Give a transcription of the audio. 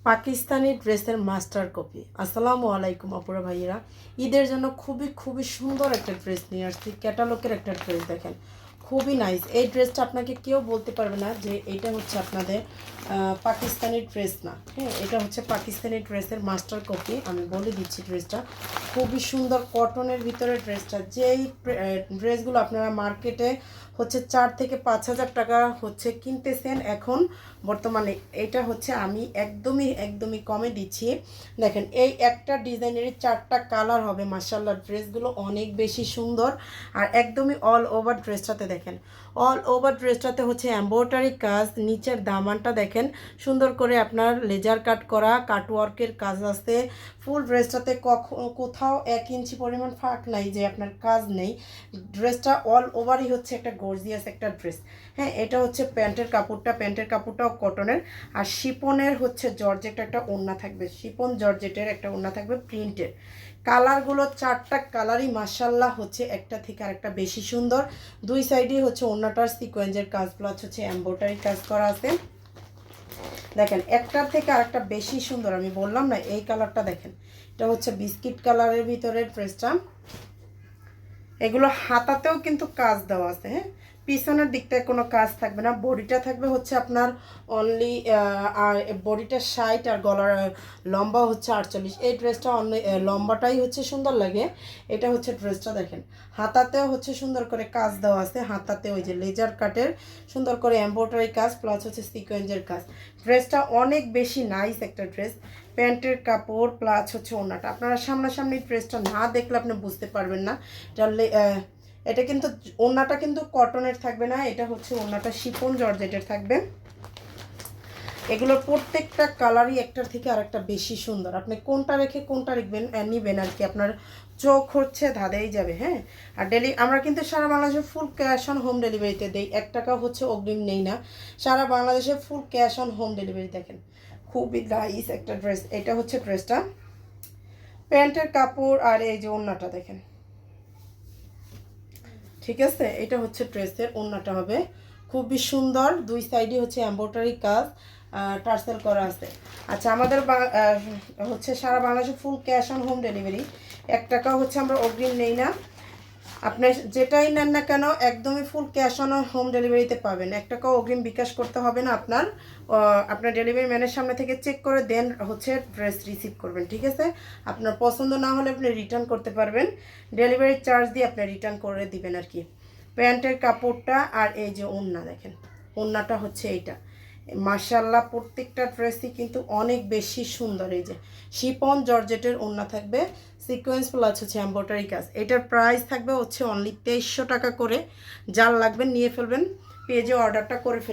পাকিস্তানি ড্রেসের master copy. আসসালামু আলাইকুম আপুরা ভাইয়েরা, ঈদের জন্য খুবই সুন্দর একটা ড্রেস নিয়ে আসছি। ক্যাটালগের একটা ড্রেস দেখেন, খুবই নাইস। এই ড্রেসটা আপনাকে কেউ বলতে পারবে না যে এটা হচ্ছে আপনাদের পাকিস্তানি ড্রেস না। হ্যাঁ, এটা হচ্ছে পাকিস্তানি ড্রেসের মাস্টার কপি। আমি বলে দিচ্ছি, ড্রেসটা খুবই সুন্দর, কটনের ভিতরে ড্রেসটা। যেই ড্রেসগুলো আপনারা মার্কেটে হচ্ছে 4 থেকে 5 হাজার টাকা হচ্ছে কিনতেছেন, এখন বর্তমানে এটা হচ্ছে আমি একদমই কমে দিচ্ছি। দেখেন, এই একটা ডিজাইনেরই 4টা কালার হবে। মাশাআল্লাহ, ড্রেসগুলো অনেক বেশি সুন্দর। আর একদমই অল ওভার ড্রেসটাতে দেখেন, অল ওভার ড্রেসটাতে হচ্ছে এমব্রয়ডারি কাজ। নিচের দামানটা দেখেন সুন্দর করে আপনার লেজার কাট করা কাটওয়ার্কের কাজ আছে। ফুল ড্রেসটাতে কোথাও 1 ইঞ্চি পরিমাণ ফাঁক নাই যে আপনার কাজ নেই। ড্রেসটা অল ওভারই হচ্ছে একটা গর্জিয়াস একটা ড্রেস। হ্যাঁ, এটা হচ্ছে প্যান্টের কাপড়টাও কটনের। আর শিপনের হচ্ছে জর্জেট একটা ওড়না থাকবে, শিপন জর্জেটের একটা ওড়না থাকবে প্রিন্টের। কালারগুলো 4টা কালারই মাশাল্লাহ হচ্ছে একটা থেকে আরেকটা বেশি সুন্দর। দুই সাইডে হচ্ছে ওড়নাটার সিকোয়েন্সের কাজ প্লাস হচ্ছে এমব্রয়ডারি কাজ করা আছে। দেখেন, একটার থেকে আরেকটা বেশি সুন্দর। আমি বললাম না, এই কালারটা দেখেন, এটা হচ্ছে বিস্কিট কালারের ভিতরে ড্রেসটা। এগুলো হাতাতেও কিন্তু কাজ দেওয়া আছে। হ্যাঁ, পিছনের দিকটায় কোনো কাজ থাকবে না। বডিটা থাকবে হচ্ছে আপনার অনলি, আর বডিটা 60 আর গলার লম্বা হচ্ছে 48। এই ড্রেসটা অনলি লম্বাটাই হচ্ছে সুন্দর লাগে। এটা হচ্ছে ড্রেসটা দেখেন, হাতাতেও হচ্ছে সুন্দর করে কাজ দেওয়া আছে। হাতাতে ওই যে লেজার কাটের সুন্দর করে এমব্রয়ডারি কাজ প্লাস হচ্ছে সিকোয়েন্সের কাজ। ড্রেসটা অনেক বেশি নাইস একটা ড্রেস। প্যান্টের কাপড় প্লাস হচ্ছে ওড়নাটা, আপনারা সামনাসামনি ড্রেসটা না দেখলে আপনি বুঝতে পারবেন না। এটা কিন্তু ওড়নাটা কিন্তু কটনের থাকবে না, এটা হচ্ছে ওড়নাটা শিফন জর্জেটের থাকবে। এগুলোর প্রত্যেকটা কালারই একটার থেকে আরেকটা বেশি সুন্দর। আপনি কোনটা রেখে কোনটা নিবেন আর কি, আপনার চোখ হচ্ছে ধাঁধেই যাবে। হ্যাঁ, আর আমরা কিন্তু সারা বাংলাদেশে ফুল ক্যাশ অন হোম ডেলিভারিতে দেই, 1 টাকা হচ্ছে অগ্রিম নেই না। সারা বাংলাদেশে full cash on home delivery. দেখেন, খুবই নাইস একটা ড্রেস। এটা হচ্ছে ড্রেসটা, প্যান্টের কাপড় আর এই যে ওড়নাটা দেখেন। ঠিক আছে, এটা হচ্ছে ড্রেসের ওড়নাটা হবে খুবই সুন্দর। দুই সাইডে হচ্ছে এমব্রয়ডারি কাজ টার্সেল করা আছে। আচ্ছা, আমাদের হচ্ছে সারা বাংলাদেশে full cash on home delivery. 1 টাকা হচ্ছে আমরা অগ্রিম নেই না। আপনি যেটাই নেন না কেন একদমই ফুল ক্যাশ অন হোম ডেলিভারিতে পাবেন। 1 টাকাও অগ্রিম বিকাশ করতে হবে না আপনার। আপনার ডেলিভারি ম্যানের সামনে থেকে চেক করে দেন হচ্ছে ড্রেস রিসিভ করবেন। ঠিক আছে, আপনার পছন্দ না হলে আপনি রিটার্ন করতে পারবেন। ডেলিভারি চার্জ দিয়ে আপনি রিটার্ন করে দিবেন আর কি। প্যান্টের কাপড়টা আর এই যে ওড়না দেখেন, ওড়নাটা হচ্ছে এইটা। মাশাআল্লাহ, প্রত্যেকটা ড্রেসই কিন্তু অনেক বেশি সুন্দর। এই যে শিপন জর্জেটের ওড়না থাকবে, সিকোয়েন্স প্লাস হচ্ছে এমব্রয়ডারি কাজ। এটার প্রাইস থাকবে হচ্ছে অনলি 2300 টাকা করে। যার লাগবে নিয়ে ফেলবেন, পেজে অর্ডারটা করে ফেলবেন।